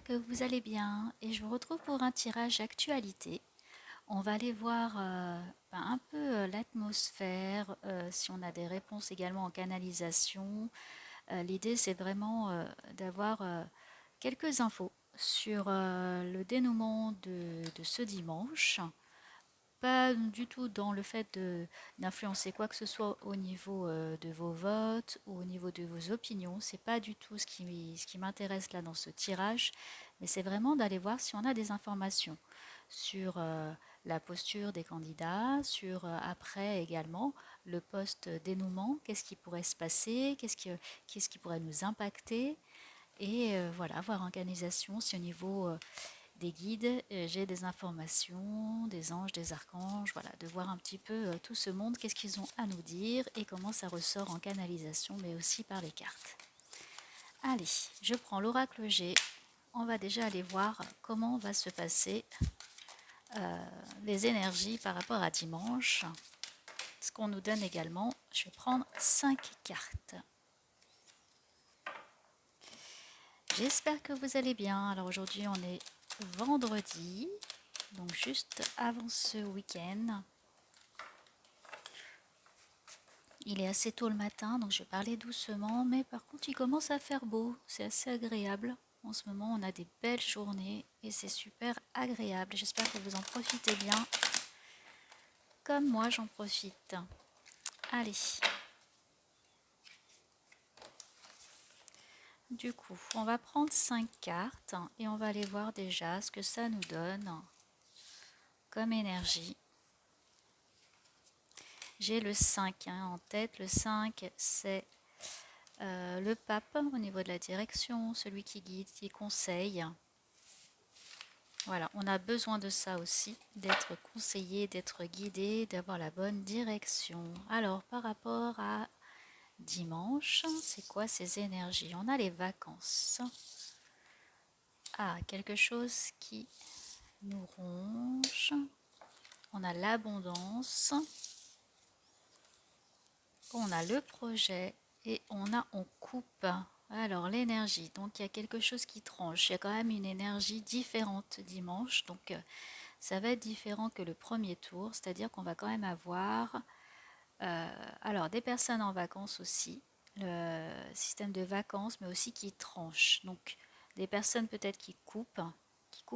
que vous allez bien et je vous retrouve pour un tirage actualité. On va aller voir un peu l'atmosphère, si on a des réponses également en canalisation. L'idée c'est vraiment d'avoir quelques infos sur le dénouement de ce dimanche. Pas du tout dans le fait d'influencer quoi que ce soit au niveau de vos votes ou au niveau de vos opinions. C'est pas du tout ce qui m'intéresse là dans ce tirage, mais c'est vraiment d'aller voir si on a des informations sur la posture des candidats, sur après également le post-dénouement, qu'est-ce qui pourrait se passer, qu'est-ce qui pourrait nous impacter, et voilà, voir organisation si au niveau des guides, j'ai des informations, des anges, des archanges, voilà, de voir un petit peu tout ce monde, qu'est-ce qu'ils ont à nous dire et comment ça ressort en canalisation, mais aussi par les cartes. Allez, je prends l'oracle G. On va déjà aller voir comment va se passer les énergies par rapport à dimanche. Ce qu'on nous donne également, je vais prendre 5 cartes. J'espère que vous allez bien. Alors aujourd'hui, on est vendredi, donc juste avant ce week-end. Il est assez tôt le matin, donc je vais parler doucement, mais par contre il commence à faire beau, c'est assez agréable. En ce moment on a des belles journées et c'est super agréable. J'espère que vous en profitez bien, comme moi j'en profite. Allez, du coup on va prendre 5 cartes et on va aller voir déjà ce que ça nous donne comme énergie. J'ai le 5 en tête, le 5 c'est le pape au niveau de la direction, celui qui guide, qui conseille. Voilà, on a besoin de ça aussi, d'être conseillé, d'être guidé, d'avoir la bonne direction. Alors, par rapport à dimanche, c'est quoi ces énergies? On a les vacances. Ah, quelque chose qui nous ronge. On a l'abondance. On a le projet et on coupe. Alors l'énergie, donc il y a quelque chose qui tranche. Il y a quand même une énergie différente dimanche, donc ça va être différent que le premier tour, c'est-à-dire qu'on va quand même avoir alors des personnes en vacances aussi, le système de vacances, mais aussi qui tranche. Donc des personnes peut-être qui coupent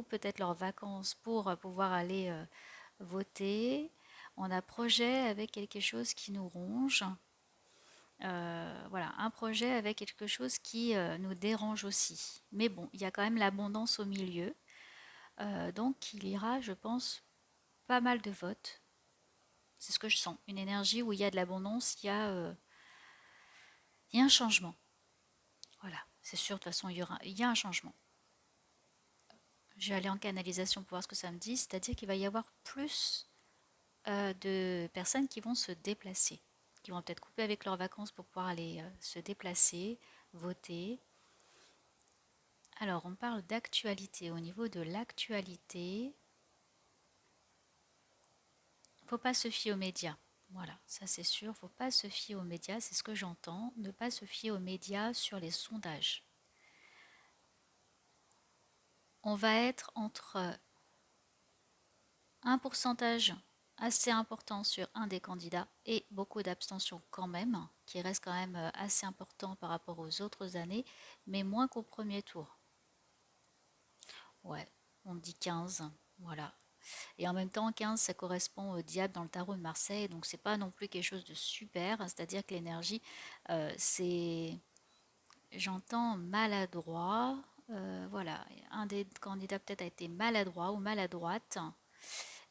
peut-être leurs vacances pour pouvoir aller voter. On a projet avec quelque chose qui nous ronge. Voilà, un projet avec quelque chose qui nous dérange aussi. Mais bon, il y a quand même l'abondance au milieu. Donc il ira, je pense, pas mal de votes. C'est ce que je sens. Une énergie où il y a de l'abondance, il y a un changement. Voilà, c'est sûr, de toute façon, il y a un changement. Je vais aller en canalisation pour voir ce que ça me dit, c'est-à-dire qu'il va y avoir plus de personnes qui vont se déplacer, qui vont peut-être couper avec leurs vacances pour pouvoir aller se déplacer, voter. Alors, on parle d'actualité. Au niveau de l'actualité, il ne faut pas se fier aux médias. Voilà, ça c'est sûr, il ne faut pas se fier aux médias, c'est ce que j'entends, ne pas se fier aux médias sur les sondages. On va être entre un pourcentage assez important sur un des candidats et beaucoup d'abstention quand même, qui reste quand même assez important par rapport aux autres années, mais moins qu'au premier tour. Ouais, on dit 15, voilà. Et en même temps, 15, ça correspond au diable dans le tarot de Marseille, donc c'est pas non plus quelque chose de super, c'est-à-dire que l'énergie, c'est, j'entends maladroit, voilà, un des candidats peut-être a été maladroit ou maladroite.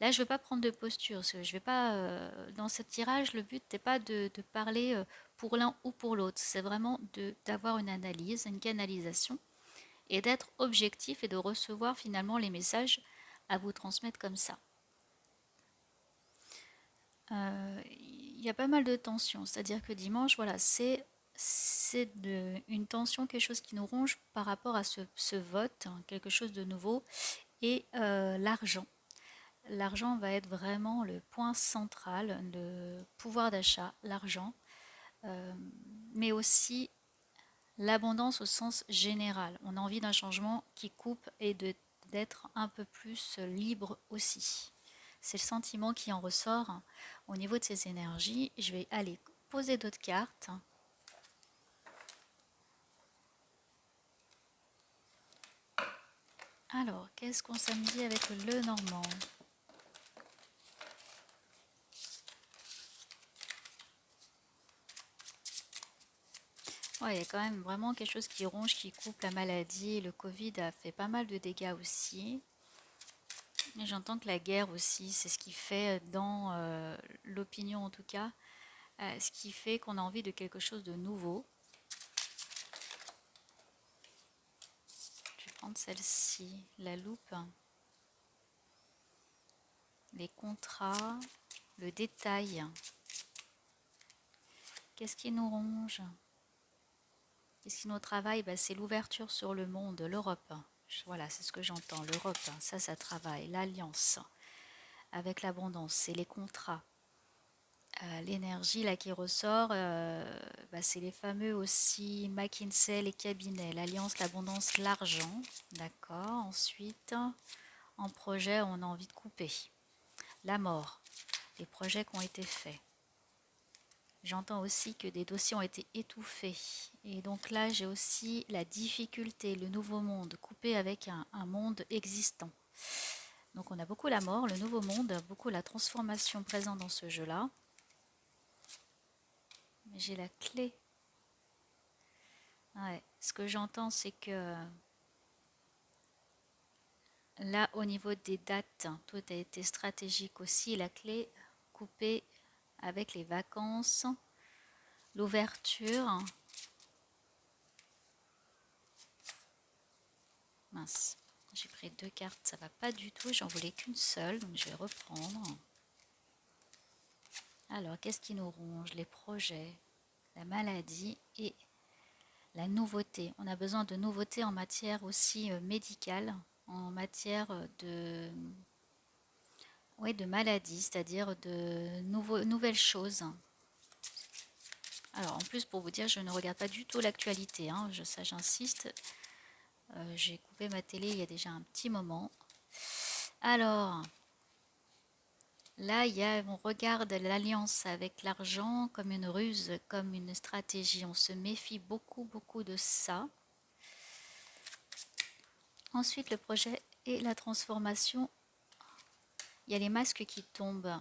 Là, je ne veux pas prendre de posture, parce que je vais pas, dans ce tirage, le but n'est pas de parler pour l'un ou pour l'autre, c'est vraiment d'avoir une analyse, une canalisation, et d'être objectif et de recevoir finalement les messages à vous transmettre comme ça. Il y a pas mal de tensions, c'est-à-dire que dimanche, voilà, une tension, quelque chose qui nous ronge par rapport à ce vote, hein, quelque chose de nouveau, et l'argent. L'argent va être vraiment le point central, le pouvoir d'achat, l'argent, euh, mais aussi L'abondance au sens général. On a envie d'un changement qui coupe et d'être un peu plus libre aussi. C'est le sentiment qui en ressort au niveau de ces énergies. Je vais aller poser d'autres cartes. Alors, qu'est-ce qu'on samedi avec le Normand? Ouais, il y a quand même vraiment quelque chose qui ronge, qui coupe la maladie. Le Covid a fait pas mal de dégâts aussi. Et j'entends que la guerre aussi, c'est ce qui fait dans l'opinion en tout cas, ce qui fait qu'on a envie de quelque chose de nouveau. Je vais prendre celle-ci, la loupe, les contrats, le détail. Qu'est-ce qui nous ronge? Qu'est-ce qui nous travaille? Bah, c'est l'ouverture sur le monde, l'Europe. Voilà, c'est ce que j'entends, l'Europe, ça travaille, l'alliance avec l'abondance, c'est les contrats. L'énergie là qui ressort, bah, c'est les fameux aussi McKinsey, les cabinets, l'alliance, l'abondance, l'argent. D'accord. Ensuite, en projet, on a envie de couper. La mort, les projets qui ont été faits. J'entends aussi que des dossiers ont été étouffés. Et donc là, j'ai aussi la difficulté, le nouveau monde, coupé avec un monde existant. Donc on a beaucoup la mort, le nouveau monde, beaucoup la transformation présente dans ce jeu-là. Mais j'ai la clé. Ouais. Ce que j'entends, c'est que là, au niveau des dates, tout a été stratégique aussi. La clé coupée avec les vacances, l'ouverture. Mince, j'ai pris deux cartes, ça va pas du tout. J'en voulais qu'une seule, donc je vais reprendre. Alors, qu'est-ce qui nous ronge? Les projets, la maladie et la nouveauté. On a besoin de nouveautés en matière aussi médicale, en matière de maladie, c'est-à-dire de nouvelles choses. Alors, en plus, pour vous dire, je ne regarde pas du tout l'actualité, hein, ça j'insiste. J'ai coupé ma télé il y a déjà un petit moment. Alors, là, on regarde l'alliance avec l'argent comme une ruse, comme une stratégie. On se méfie beaucoup, beaucoup de ça. Ensuite, le projet et la transformation. Il y a les masques qui tombent.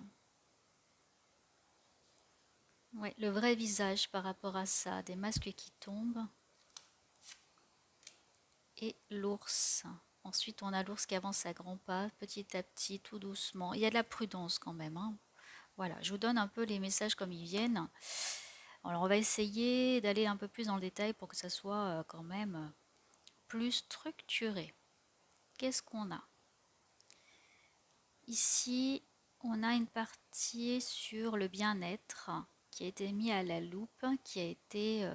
Ouais, le vrai visage par rapport à ça. Des masques qui tombent. Et l'ours. Ensuite, on a l'ours qui avance à grands pas, petit à petit, tout doucement. Il y a de la prudence quand même, hein. Voilà, je vous donne un peu les messages comme ils viennent. Alors, on va essayer d'aller un peu plus dans le détail pour que ça soit quand même plus structuré. Qu'est-ce qu'on a? Ici, on a une partie sur le bien-être qui a été mis à la loupe, qui a été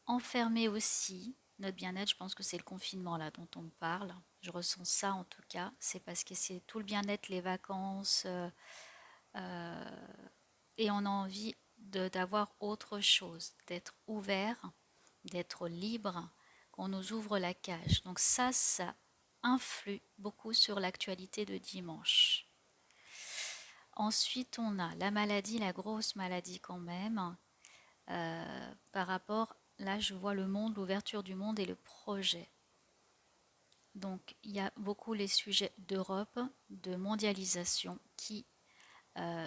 enfermé aussi. Notre bien-être, je pense que c'est le confinement là dont on me parle. Je ressens ça en tout cas. C'est parce que c'est tout le bien-être, les vacances, et on a envie d'avoir autre chose, d'être ouvert, d'être libre, qu'on nous ouvre la cage. Donc ça influe beaucoup sur l'actualité de dimanche. Ensuite, on a la maladie, la grosse maladie quand même, par rapport, là je vois le monde, l'ouverture du monde et le projet. Donc il y a beaucoup les sujets d'Europe, de mondialisation qui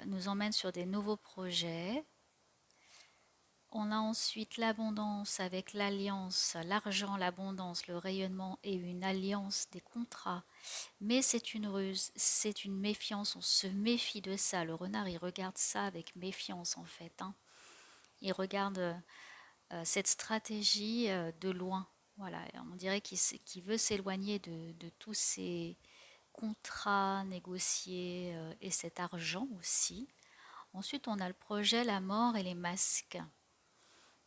nous emmènent sur des nouveaux projets. On a ensuite l'abondance avec l'alliance, l'argent, l'abondance, le rayonnement et une alliance des contrats. Mais c'est une ruse, c'est une méfiance, on se méfie de ça. Le renard, il regarde ça avec méfiance en fait, hein. Il regarde cette stratégie de loin. Voilà, on dirait qu'il veut s'éloigner de tous ces contrats négociés et cet argent aussi. Ensuite, on a le projet, la mort et les masques.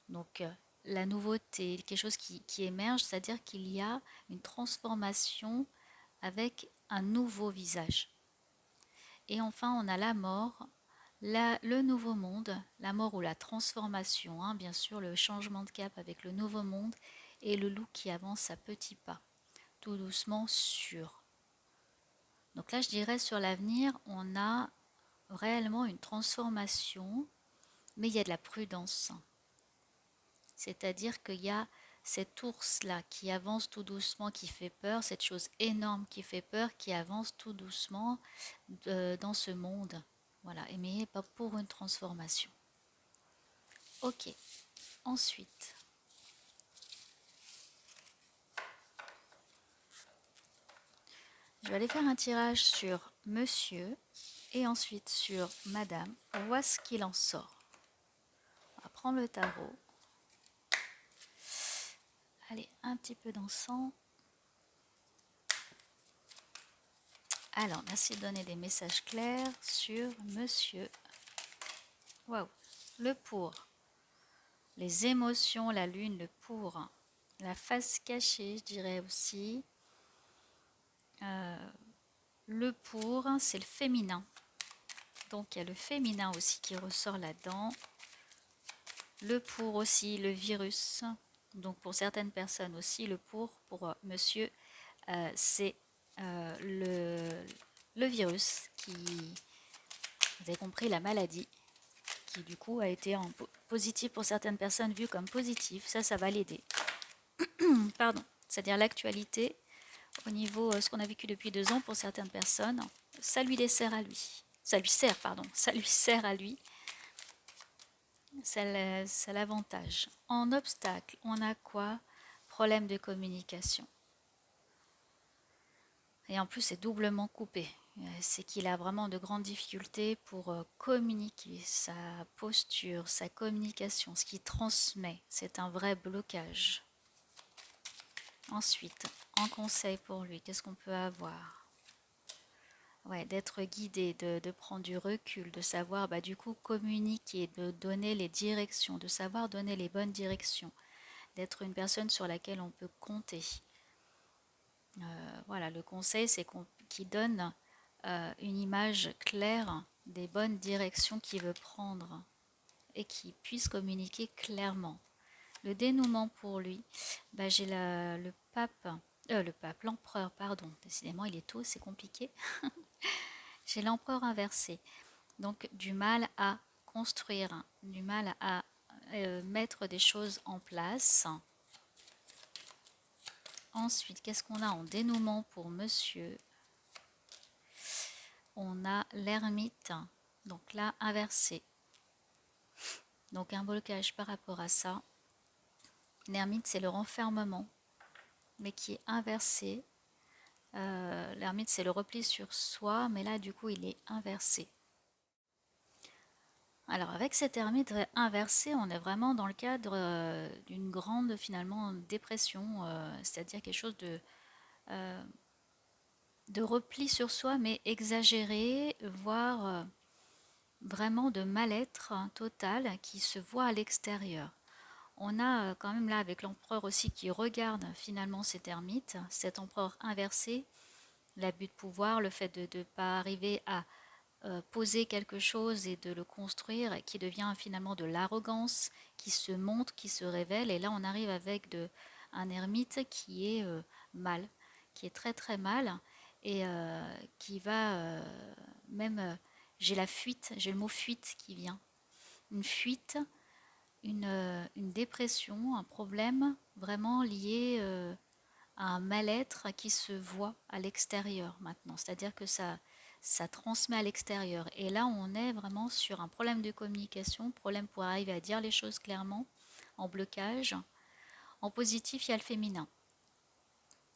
Donc, la nouveauté, quelque chose qui émerge, c'est-à-dire qu'il y a une transformation avec un nouveau visage. Et enfin, on a la mort, Le nouveau monde, la mort ou la transformation, hein, bien sûr, le changement de cap avec le nouveau monde et le loup qui avance à petits pas, tout doucement sûr. Donc là, je dirais sur l'avenir, on a réellement une transformation, mais il y a de la prudence. C'est-à-dire qu'il y a cet ours-là qui avance tout doucement, qui fait peur, cette chose énorme qui fait peur, qui avance tout doucement dans ce monde. Voilà, mais pas pour une transformation. Ok, ensuite, je vais aller faire un tirage sur monsieur et ensuite sur madame. On voit ce qu'il en sort. On va prendre le tarot. Allez, un petit peu d'encens. Alors, merci de donner des messages clairs sur monsieur. Waouh, le pour. Les émotions, la lune, le pour. La face cachée, je dirais aussi. Le pour, c'est le féminin. Donc, il y a le féminin aussi qui ressort là-dedans. Le pour aussi, le virus. Donc, pour certaines personnes aussi, le pour monsieur, c'est le virus qui, vous avez compris, la maladie, qui du coup a été en positif pour certaines personnes, vu comme positif. Ça va l'aider. Pardon. C'est-à-dire l'actualité, au niveau ce qu'on a vécu depuis 2 ans pour certaines personnes, ça lui dessert à lui. Ça lui sert, pardon. Ça lui sert à lui. C'est l'avantage. En obstacle, on a quoi? Problème de communication. Et en plus, c'est doublement coupé. C'est qu'il a vraiment de grandes difficultés pour communiquer, sa posture, sa communication, ce qu'il transmet. C'est un vrai blocage. Ensuite, en conseil pour lui, qu'est-ce qu'on peut avoir? Ouais, d'être guidé, de prendre du recul, de savoir du coup communiquer, de donner les directions, de savoir donner les bonnes directions, d'être une personne sur laquelle on peut compter. Voilà, le conseil, c'est qu'il donne une image claire des bonnes directions qu'il veut prendre et qu'il puisse communiquer clairement. Le dénouement pour lui, j'ai l'empereur, pardon. Décidément, il est tôt, c'est compliqué. J'ai l'empereur inversé. Donc, du mal à construire, du mal à mettre des choses en place. Ensuite, qu'est-ce qu'on a en dénouement pour monsieur? On a l'ermite, donc là, inversé. Donc, un blocage par rapport à ça. L'ermite, c'est le renfermement, mais qui est inversé. L'ermite, c'est le repli sur soi, mais là, du coup, il est inversé. Alors, avec cet ermite inversé, on est vraiment dans le cadre d'une grande, finalement, dépression, c'est-à-dire quelque chose de repli sur soi, mais exagéré, voire vraiment de mal-être total qui se voit à l'extérieur. On a quand même là avec l'empereur aussi qui regarde finalement cet ermite, cet empereur inversé, l'abus de pouvoir, le fait de ne pas arriver à poser quelque chose et de le construire, qui devient finalement de l'arrogance, qui se montre, qui se révèle. Et là, on arrive avec un ermite qui est mal, qui est très très mal et qui va même. J'ai la fuite, j'ai le mot fuite qui vient. Une fuite, une dépression, un problème vraiment lié à un mal-être qui se voit à l'extérieur maintenant. C'est-à-dire que ça transmet à l'extérieur. Et là, on est vraiment sur un problème de communication, problème pour arriver à dire les choses clairement, en blocage. En positif, il y a le féminin.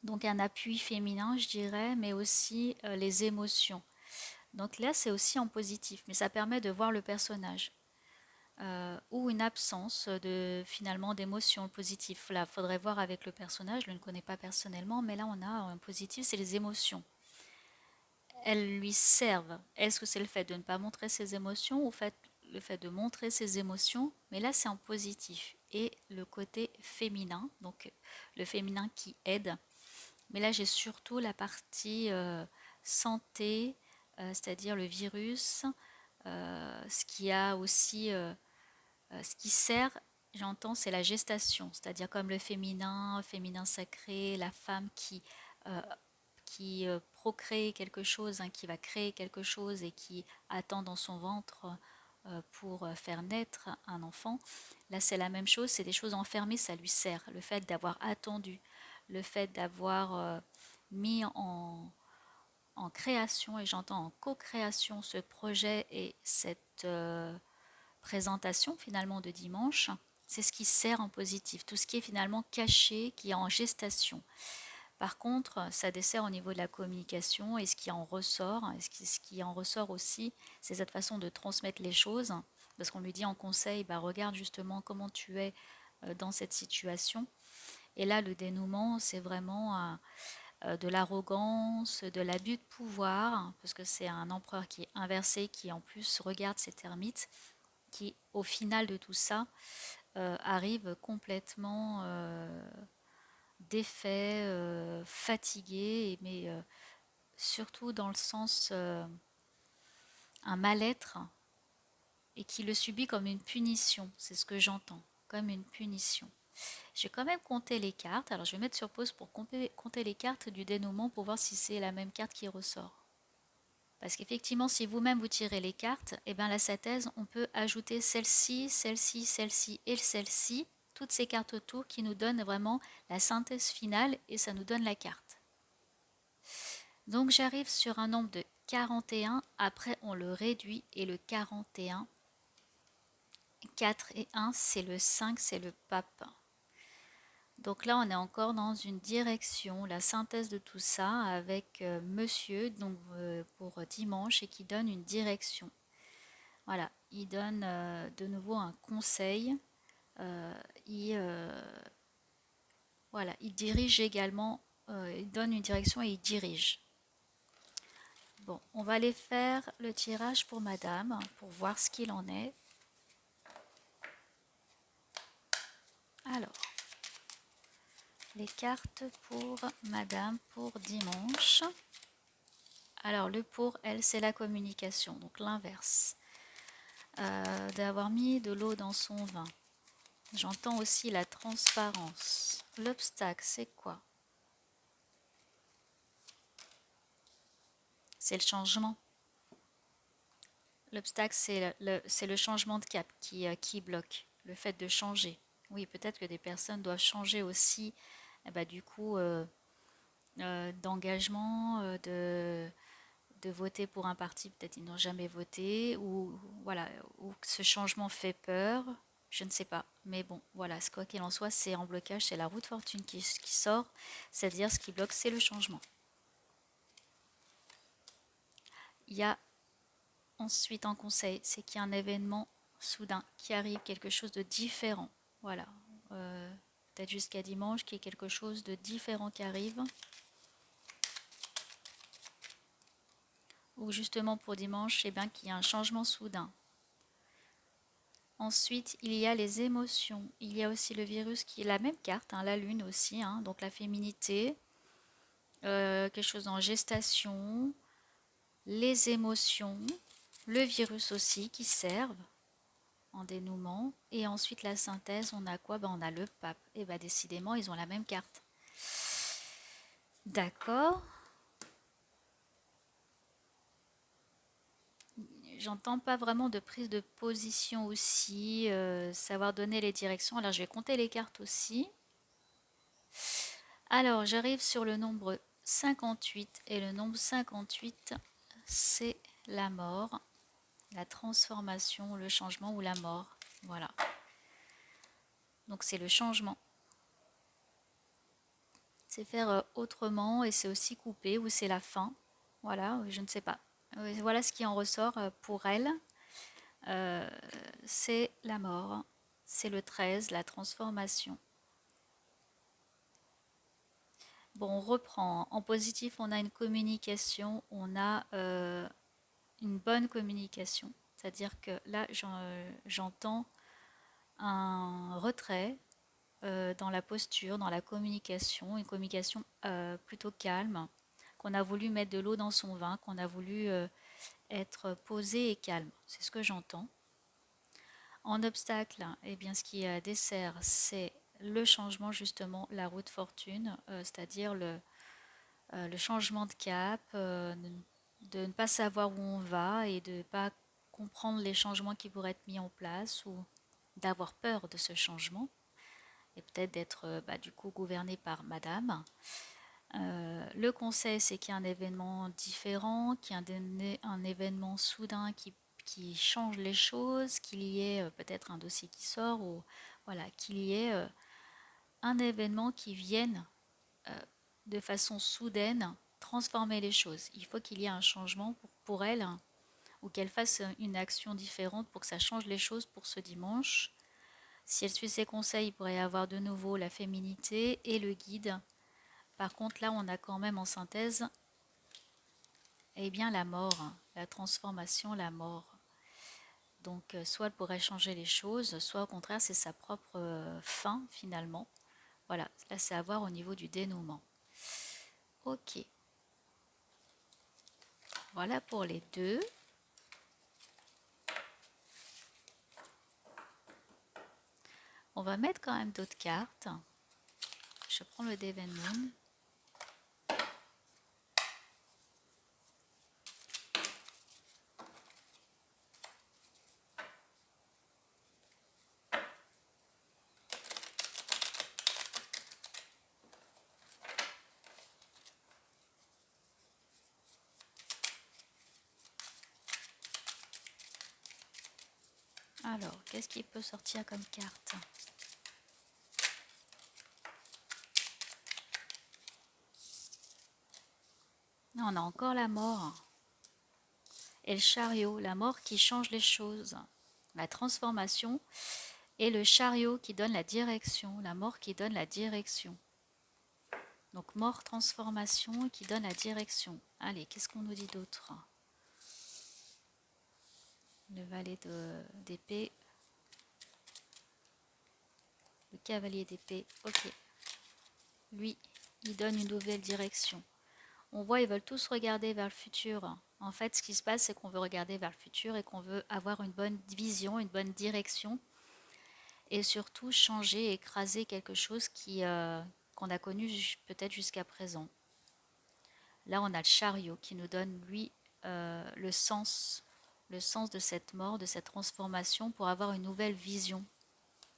Donc un appui féminin, je dirais, mais aussi les émotions. Donc là, c'est aussi en positif, mais ça permet de voir le personnage. Ou une absence de finalement d'émotions positives. Là, il faudrait voir avec le personnage, je ne le connais pas personnellement, mais là on a un positif, c'est les émotions. Elles lui servent. Est-ce que c'est le fait de ne pas montrer ses émotions ou le fait de montrer ses émotions? Mais là c'est en positif. Et le côté féminin, donc le féminin qui aide. Mais là j'ai surtout la partie santé, c'est-à-dire le virus, Ce qui a aussi, ce qui sert, j'entends, c'est la gestation, c'est-à-dire comme le féminin sacré, la femme euh, qui procrée quelque chose, hein, qui va créer quelque chose et qui attend dans son ventre pour faire naître un enfant. Là, c'est la même chose, c'est des choses enfermées, ça lui sert. Le fait d'avoir attendu, le fait d'avoir mis en création, et j'entends en co-création, ce projet et cette présentation finalement de dimanche, c'est ce qui sert en positif. Tout ce qui est finalement caché, qui est en gestation. Par contre, ça dessert au niveau de la communication et ce qui en ressort, et ce qui en ressort aussi, c'est cette façon de transmettre les choses. Parce qu'on lui dit en conseil, bah, regarde justement comment tu es dans cette situation. Et là, le dénouement, c'est vraiment de l'arrogance, de l'abus de pouvoir, parce que c'est un empereur qui est inversé, qui en plus regarde ses termites, qui au final de tout ça arrive complètement défait, fatigué, mais surtout dans le sens un mal-être, et qui le subit comme une punition, c'est ce que j'entends, comme une punition. Je vais quand même compter les cartes, alors je vais mettre sur pause pour compter les cartes du dénouement pour voir si c'est la même carte qui ressort. Parce qu'effectivement, si vous-même vous tirez les cartes, et bien la synthèse, on peut ajouter celle-ci, celle-ci, celle-ci et celle-ci, toutes ces cartes autour qui nous donnent vraiment la synthèse finale et ça nous donne la carte. Donc j'arrive sur un nombre de 41, après on le réduit et le 41, 4 et 1, c'est le 5, c'est le pape. Donc là, on est encore dans une direction, la synthèse de tout ça avec monsieur, donc pour dimanche, et qui donne une direction. Voilà, il donne de nouveau un conseil. euh, il, voilà, il dirige également, il donne une direction et il dirige. Bon, on va aller faire le tirage pour madame, pour voir ce qu'il en est. Alors, les cartes pour madame pour dimanche. Alors, le pour elle, c'est la communication, donc l'inverse. D'avoir mis de l'eau dans son vin. J'entends aussi la transparence. L'obstacle, c'est quoi? C'est le changement. L'obstacle, c'est le changement de cap qui bloque, le fait de changer. Oui, peut-être que des personnes doivent changer aussi, du coup, d'engagement, de voter pour un parti, peut-être ils n'ont jamais voté, ou voilà, ou que ce changement fait peur, je ne sais pas. Mais bon, voilà, quoi qu'il en soit, c'est en blocage, c'est la roue de fortune qui sort, c'est-à-dire ce qui bloque, c'est le changement. Il y a ensuite en conseil, c'est qu'il y a un événement soudain qui arrive, quelque chose de différent. Voilà. Euh, Peut-être jusqu'à dimanche, qu'il y ait quelque chose de différent qui arrive. Ou justement pour dimanche, c'est bien qu'il y a un changement soudain. Ensuite, il y a les émotions. Il y a aussi le virus qui est la même carte, hein, la lune aussi, hein, donc la féminité, quelque chose en gestation, les émotions, le virus aussi qui servent en dénouement. Et ensuite, la synthèse, on a quoi? Ben, on a le pape. Et ben, décidément, ils ont la même carte. D'accord. J'entends pas vraiment de prise de position aussi, savoir donner les directions. Alors, je vais compter les cartes aussi. Alors, j'arrive sur le nombre 58 et le nombre 58, c'est la mort, la transformation, le changement ou la mort. Voilà. Donc, c'est le changement. C'est faire autrement et c'est aussi couper ou c'est la fin. Voilà, je ne sais pas. Voilà ce qui en ressort pour elle. Euh, c'est la mort. C'est le 13, la transformation. Bon, on reprend. En positif, on a une communication, on a une bonne communication. C'est-à-dire que là, j'entends un retrait dans la posture, dans la communication, une communication plutôt calme, qu'on a voulu mettre de l'eau dans son vin, qu'on a voulu être posé et calme. C'est ce que j'entends. En obstacle, eh bien, ce qui dessert, c'est le changement, justement, la roue de fortune, c'est-à-dire le changement de cap, de ne pas savoir où on va et de ne pas comprendre les changements qui pourraient être mis en place ou d'avoir peur de ce changement et peut-être d'être du coup gouverné par madame. Le conseil, c'est qu'il y a un événement différent, qu'il y a un événement soudain qui change les choses, qu'il y ait peut-être un dossier qui sort ou voilà, qu'il y ait un événement qui vienne euh, de façon soudaine transformer les choses. Il faut qu'il y ait un changement pour elle hein, ou qu'elle fasse une action différente pour que ça change les choses pour ce dimanche. Si elle suit ses conseils, il pourrait y avoir de nouveau la féminité et le guide. Par contre, là, on a quand même en synthèse eh bien, la mort, hein, la transformation, la mort. Donc, soit elle pourrait changer les choses, soit au contraire, c'est sa propre fin finalement. Voilà, là, c'est à voir au niveau du dénouement. Ok, voilà pour les deux. On va mettre quand même d'autres cartes. Je prends le Devon Moon. Alors, qu'est-ce qui peut sortir comme carte? Non, on a encore la mort. Et le chariot, la mort qui change les choses. La transformation et le chariot qui donne la direction, la mort qui donne la direction. Donc mort, transformation qui donne la direction. Allez, qu'est-ce qu'on nous dit d'autre? Le valet d'épée. Le cavalier d'épée. Ok. Lui, il donne une nouvelle direction. On voit, ils veulent tous regarder vers le futur. En fait, ce qui se passe, c'est qu'on veut regarder vers le futur et qu'on veut avoir une bonne vision, une bonne direction et surtout changer, écraser quelque chose qu'on a connu peut-être jusqu'à présent. Là, on a le chariot qui nous donne, lui, le sens de cette mort, de cette transformation pour avoir une nouvelle vision,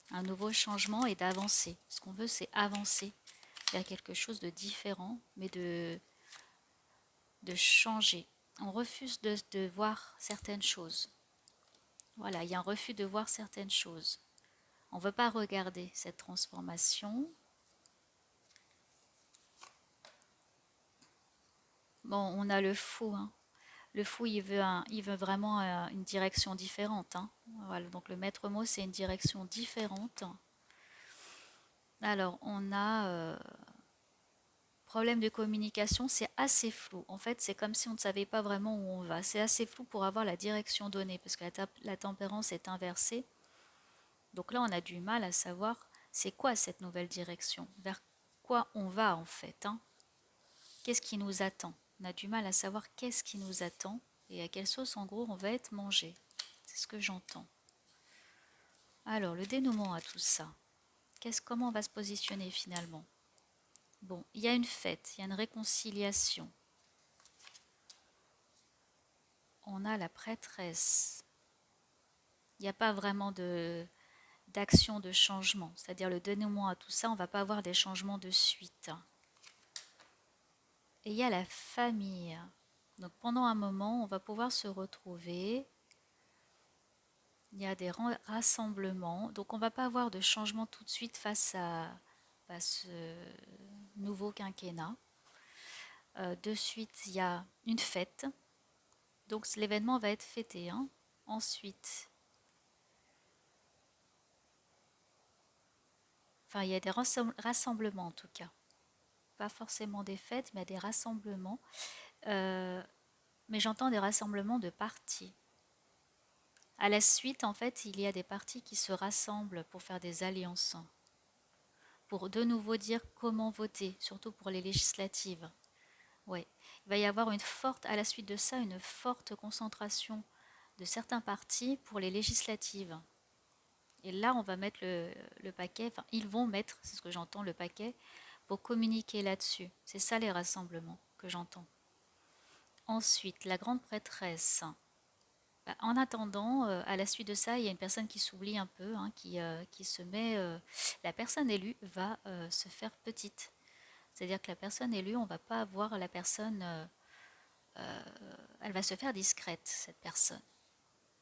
un nouveau changement et d'avancer. Ce qu'on veut, c'est avancer vers quelque chose de différent, mais de changer. On refuse de voir certaines choses. Voilà, il y a un refus de voir certaines choses. On ne veut pas regarder cette transformation. Bon, on a le fou, hein. Le fou, il veut vraiment une direction différente, hein. Voilà, donc le maître mot, c'est une direction différente. Alors, on a problème de communication, c'est assez flou. En fait, c'est comme si on ne savait pas vraiment où on va. C'est assez flou pour avoir la direction donnée, parce que la tempérance est inversée. Donc là, on a du mal à savoir c'est quoi cette nouvelle direction, vers quoi on va en fait, hein. Qu'est-ce qui nous attend? On a du mal à savoir qu'est-ce qui nous attend et à quelle sauce en gros on va être mangé. C'est ce que j'entends. Alors, le dénouement à tout ça. Comment on va se positionner finalement? Bon, il y a une fête, il y a une réconciliation. On a la prêtresse. Il n'y a pas vraiment d'action de changement. C'est-à-dire le dénouement à tout ça, on ne va pas avoir des changements de suite. Et il y a la famille. Donc pendant un moment, on va pouvoir se retrouver. Il y a des rassemblements. Donc on ne va pas avoir de changement tout de suite face à ce nouveau quinquennat. De suite, il y a une fête. Donc l'événement va être fêté, hein. Ensuite, enfin, il y a des rassemblements en tout cas. Pas forcément des fêtes, mais des rassemblements. Euh, mais j'entends des rassemblements de partis. À la suite, en fait, il y a des partis qui se rassemblent pour faire des alliances, pour de nouveau dire comment voter, surtout pour les législatives. Ouais. Il va y avoir à la suite de ça, une forte concentration de certains partis pour les législatives. Et là, on va mettre le paquet, enfin, ils vont mettre, c'est ce que j'entends, le paquet pour communiquer là-dessus. C'est ça les rassemblements que j'entends. Ensuite, la grande prêtresse. Bah, en attendant, à la suite de ça, il y a une personne qui s'oublie un peu, hein, qui se met. La personne élue va se faire petite. C'est-à-dire que la personne élue, on va pas avoir la personne. Elle va se faire discrète, cette personne.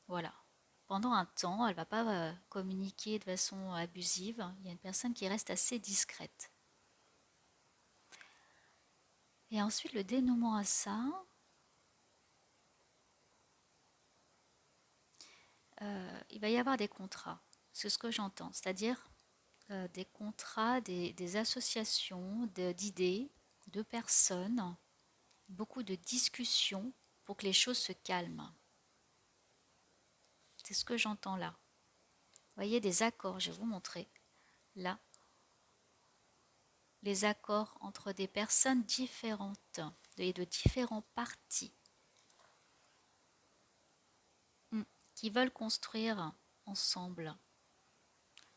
Voilà. Pendant un temps, elle va pas communiquer de façon abusive. Il y a une personne qui reste assez discrète. Et ensuite, le dénouement à ça, il va y avoir des contrats. C'est ce que j'entends. C'est-à-dire des contrats, des associations d'idées, de personnes, beaucoup de discussions pour que les choses se calment. C'est ce que j'entends là. Vous voyez des accords, je vais vous montrer. Là, les accords entre des personnes différentes et de différents partis qui veulent construire ensemble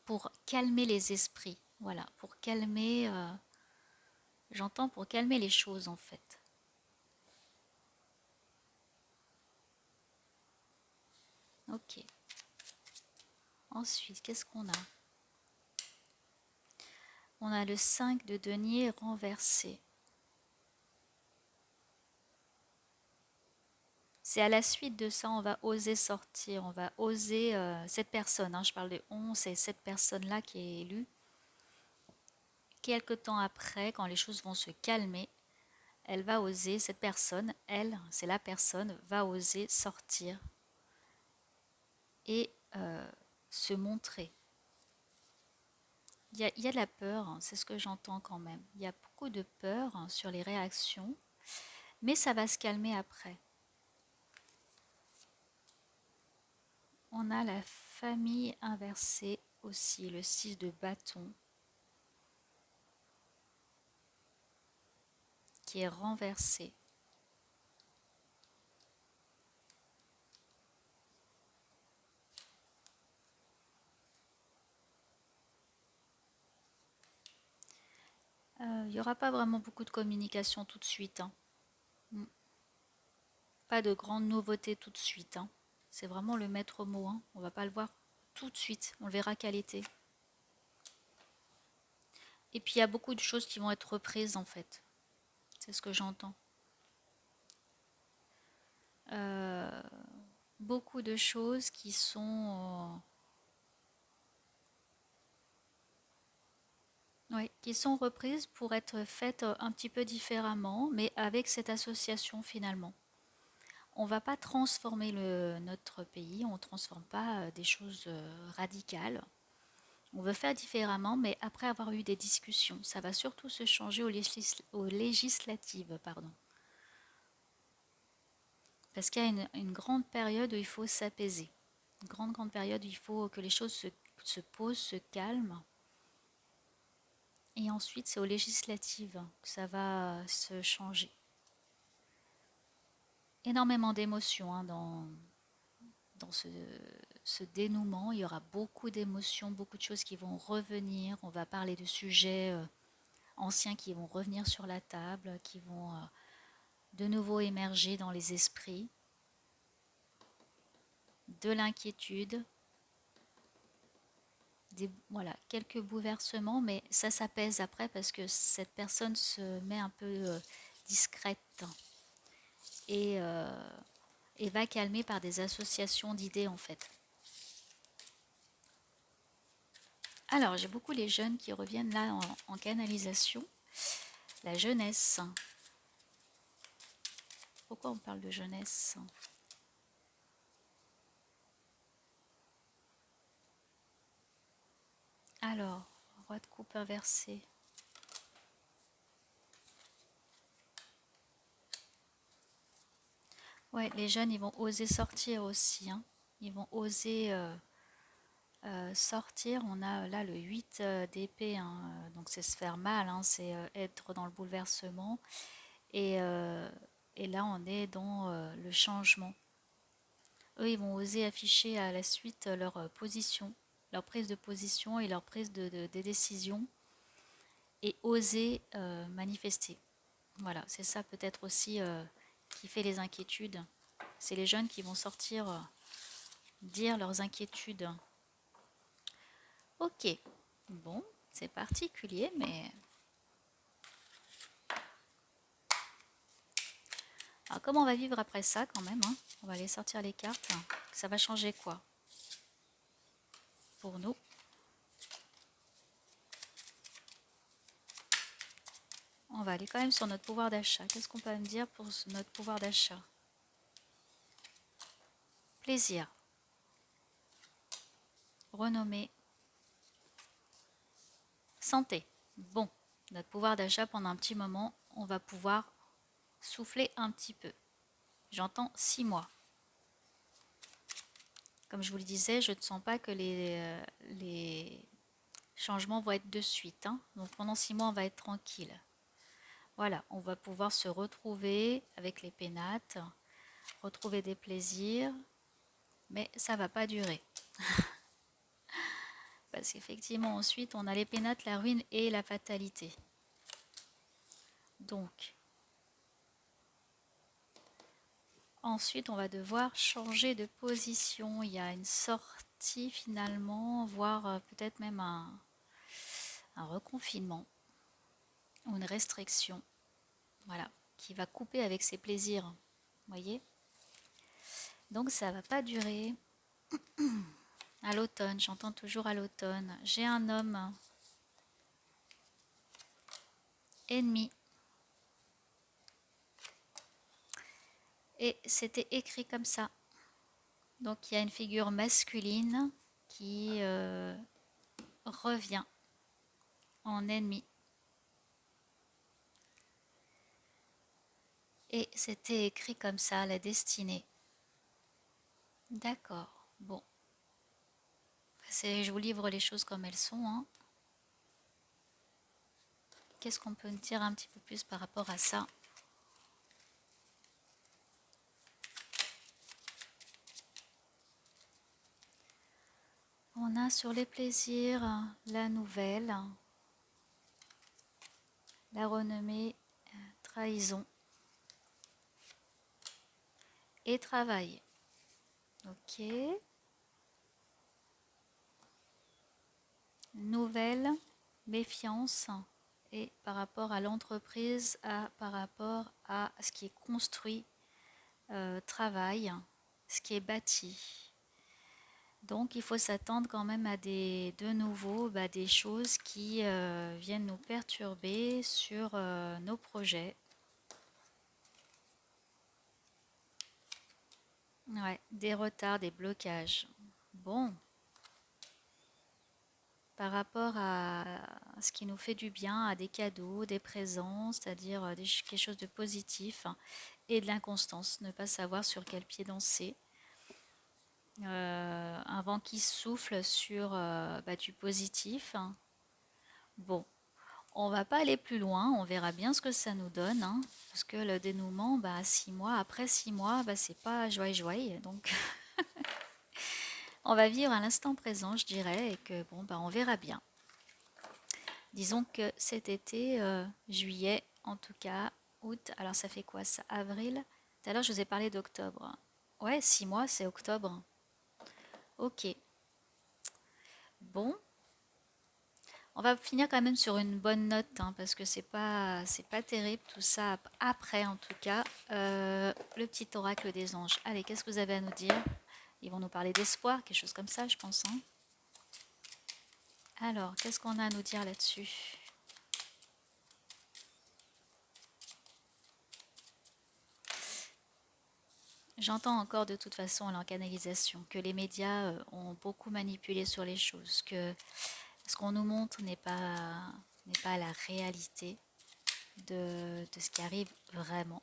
pour calmer les esprits. Voilà, pour calmer, j'entends pour calmer les choses en fait. Ok. Ensuite, qu'est-ce qu'on a? On a le 5 de denier renversé. C'est à la suite de ça, on va oser sortir, on va oser, cette personne, hein, je parle de 11, c'est cette personne-là qui est élue. Quelque temps après, quand les choses vont se calmer, elle va oser, cette personne, elle, c'est la personne, va oser sortir et se montrer. Il y a de la peur, hein, c'est ce que j'entends quand même. Il y a beaucoup de peur, hein, sur les réactions, mais ça va se calmer après. On a la famille inversée aussi, le 6 de bâton qui est renversé. Il n'y aura pas vraiment beaucoup de communication tout de suite, hein. Mm. Pas de grandes nouveautés tout de suite, hein. C'est vraiment le maître mot, hein. On va pas le voir tout de suite, on le verra qu'à l'été. Et puis il y a beaucoup de choses qui vont être reprises en fait. C'est ce que j'entends. Euh, Beaucoup de choses qui sont reprises pour être faites un petit peu différemment, mais avec cette association finalement. On ne va pas transformer notre pays, on ne transforme pas des choses radicales. On veut faire différemment, mais après avoir eu des discussions. Ça va surtout se changer aux législatives, pardon. Parce qu'il y a une grande période où il faut s'apaiser. Une grande, grande période où il faut que les choses se posent, se calment. Et ensuite, c'est aux législatives que ça va se changer. Énormément d'émotions, hein, dans ce dénouement. Il y aura beaucoup d'émotions, beaucoup de choses qui vont revenir. On va parler de sujets anciens qui vont revenir sur la table, qui vont de nouveau émerger dans les esprits. De l'inquiétude, voilà, quelques bouleversements, mais ça s'apaise après parce que cette personne se met un peu discrète et, euh, et va calmer par des associations d'idées en fait. Alors, j'ai beaucoup les jeunes qui reviennent là en canalisation. La jeunesse. Pourquoi on parle de jeunesse? Alors, roi de coupe inversé. Ouais, les jeunes, ils vont oser sortir aussi, hein. Ils vont oser sortir. On a là le 8 d'épée, hein, donc c'est se faire mal, hein, c'est être dans le bouleversement. Et, euh, et là, on est dans le changement. Eux, ils vont oser afficher à la suite leur position, leur prise de position et leur prise des décisions et oser manifester. Voilà, c'est ça peut-être aussi qui fait les inquiétudes. C'est les jeunes qui vont sortir dire leurs inquiétudes. Ok, bon, c'est particulier, mais... Alors, comment on va vivre après ça quand même, hein? On va aller sortir les cartes. Ça va changer quoi pour nous? On va aller quand même sur notre pouvoir d'achat. Qu'est-ce qu'on peut me dire pour notre pouvoir d'achat? Plaisir, renommée, santé. Bon, notre pouvoir d'achat pendant un petit moment, on va pouvoir souffler un petit peu. J'entends 6 mois. Comme je vous le disais, je ne sens pas que les changements vont être de suite, hein. Donc pendant 6 mois, on va être tranquille. Voilà, on va pouvoir se retrouver avec les pénates, retrouver des plaisirs, mais ça va pas durer. Parce qu'effectivement, ensuite, on a les pénates, la ruine et la fatalité. Donc, ensuite, on va devoir changer de position. Il y a une sortie finalement, voire peut-être même un reconfinement ou une restriction. Voilà, qui va couper avec ses plaisirs. Vous voyez? Donc, ça va pas durer. À l'automne, j'entends toujours à l'automne. J'ai un homme ennemi. Et c'était écrit comme ça. Donc il y a une figure masculine qui revient en ennemi. Et c'était écrit comme ça, la destinée. D'accord. Bon. Je vous livre les choses comme elles sont, hein. Qu'est-ce qu'on peut me dire un petit peu plus par rapport à ça? On a sur les plaisirs la nouvelle, la renommée, trahison et travail. Ok. Nouvelle, méfiance et par rapport à l'entreprise, par rapport à ce qui est construit, travail, ce qui est bâti. Donc il faut s'attendre quand même à de nouveau des choses qui viennent nous perturber sur nos projets. Ouais, des retards, des blocages. Bon, par rapport à ce qui nous fait du bien, à des cadeaux, des présents, c'est-à-dire quelque chose de positif et de l'inconstance, ne pas savoir sur quel pied danser. Un vent qui souffle sur du positif. Bon, on va pas aller plus loin, on verra bien ce que ça nous donne, hein, parce que le dénouement, 6 mois, après 6 mois, c'est pas joie joie, donc on va vivre à l'instant présent, je dirais, et que bon, on verra bien. Disons que cet été, juillet, en tout cas, août, alors ça fait quoi ça? Avril? Tout à l'heure, je vous ai parlé d'octobre. Ouais, 6 mois, c'est octobre. Ok. Bon, on va finir quand même sur une bonne note, hein, parce que c'est pas terrible tout ça. Après, en tout cas, le petit oracle des anges. Allez, qu'est-ce que vous avez à nous dire? Ils vont nous parler d'espoir, quelque chose comme ça, je pense, hein. Alors, qu'est-ce qu'on a à nous dire là-dessus? J'entends encore de toute façon à la canalisation que les médias ont beaucoup manipulé sur les choses, que ce qu'on nous montre n'est pas la réalité de ce qui arrive vraiment.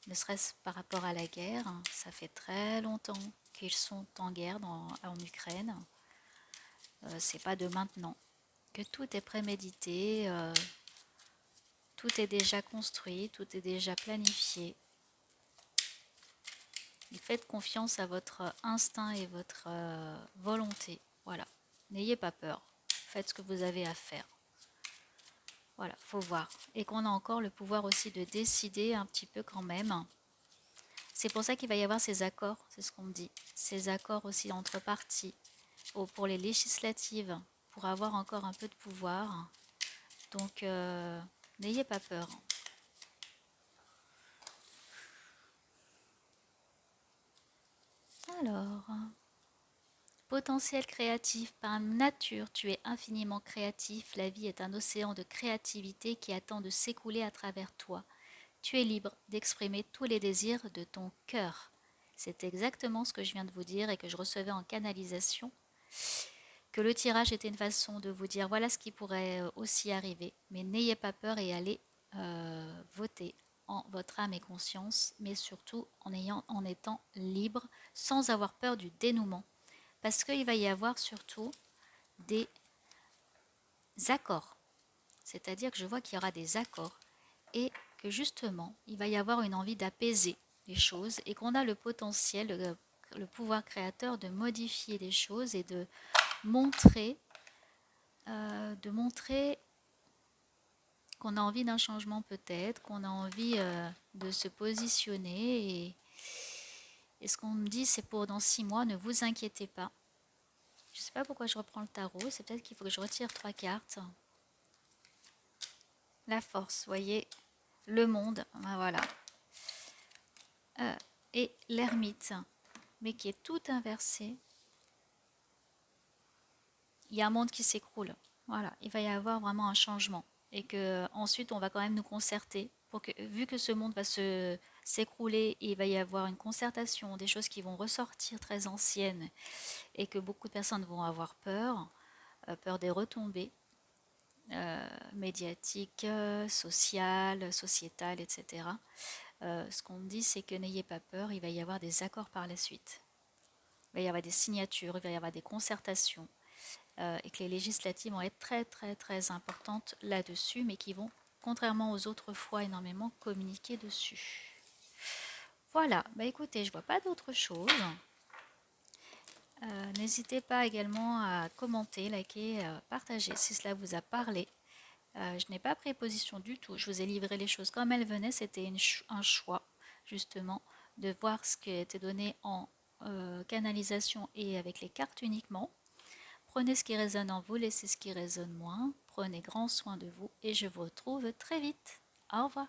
Ne serait-ce par rapport à la guerre, hein, ça fait très longtemps qu'ils sont en guerre en Ukraine. C'est pas de maintenant. Que tout est prémédité, Tout est déjà construit, tout est déjà planifié. Et faites confiance à votre instinct et votre volonté. Voilà. N'ayez pas peur. Faites ce que vous avez à faire. Voilà, faut voir. Et qu'on a encore le pouvoir aussi de décider un petit peu quand même. C'est pour ça qu'il va y avoir ces accords, c'est ce qu'on me dit. Ces accords aussi entre partis. Pour les législatives, pour avoir encore un peu de pouvoir. Donc, n'ayez pas peur. Alors, potentiel créatif, par nature, tu es infiniment créatif. La vie est un océan de créativité qui attend de s'écouler à travers toi. Tu es libre d'exprimer tous les désirs de ton cœur. C'est exactement ce que je viens de vous dire et que je recevais en canalisation. Que le tirage était une façon de vous dire voilà ce qui pourrait aussi arriver. Mais n'ayez pas peur et allez voter en votre âme et conscience, mais surtout en étant libre, sans avoir peur du dénouement. Parce qu'il va y avoir surtout des accords. C'est-à-dire que je vois qu'il y aura des accords et que justement, il va y avoir une envie d'apaiser les choses et qu'on a le potentiel, le pouvoir créateur de modifier les choses et montrer, de montrer qu'on a envie d'un changement peut-être, qu'on a envie de se positionner. Et ce qu'on me dit, c'est pour dans 6 mois, ne vous inquiétez pas. Je ne sais pas pourquoi je reprends le tarot, c'est peut-être qu'il faut que je retire 3 cartes. La force, vous voyez, le monde, ben voilà. Et l'ermite, mais qui est tout inversé. Il y a un monde qui s'écroule. Voilà, il va y avoir vraiment un changement. Et que ensuite on va quand même nous concerter pour que, vu que ce monde va s'écrouler, il va y avoir une concertation, des choses qui vont ressortir très anciennes et que beaucoup de personnes vont avoir peur, peur des retombées médiatiques, sociales, sociétales, etc. Ce qu'on me dit, c'est que n'ayez pas peur, il va y avoir des accords par la suite. Il va y avoir des signatures, il va y avoir des concertations. Et que les législatives vont être très très très importantes là-dessus, mais qui vont, contrairement aux autres fois, énormément communiquer dessus. Voilà, bah écoutez, je vois pas d'autre chose. N'hésitez pas également à commenter, liker, partager si cela vous a parlé. Je n'ai pas pris position du tout, je vous ai livré les choses comme elles venaient, c'était un choix justement de voir ce qui était donné en canalisation et avec les cartes uniquement. Prenez ce qui résonne en vous, laissez ce qui résonne moins. Prenez grand soin de vous et je vous retrouve très vite. Au revoir.